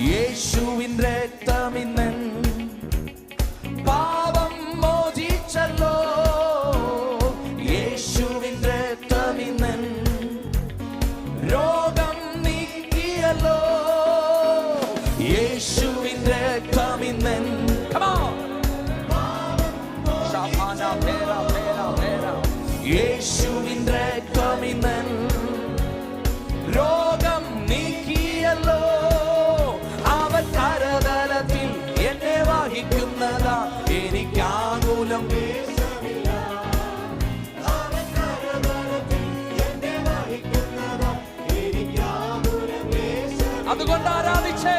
യേശുവിൻ രക്തമിന്നൻ പാപം മോചിച്ചല്ലോ. യേശുവിൻ രക്തമിന്നൻ രോഗം നീക്കിയല്ലോ. യേശുവിൻ രക്തമിന്നൻ യേശുവിൻ രക്തമിന്നൻ രോഗം നീക്കിയല്ലോ. അവൻ കരതലത്തിൽ എന്നെ വഹിക്കുന്നതാ, എനിക്കാകുലം അതുകൊണ്ട് ആരാധിച്ചേ.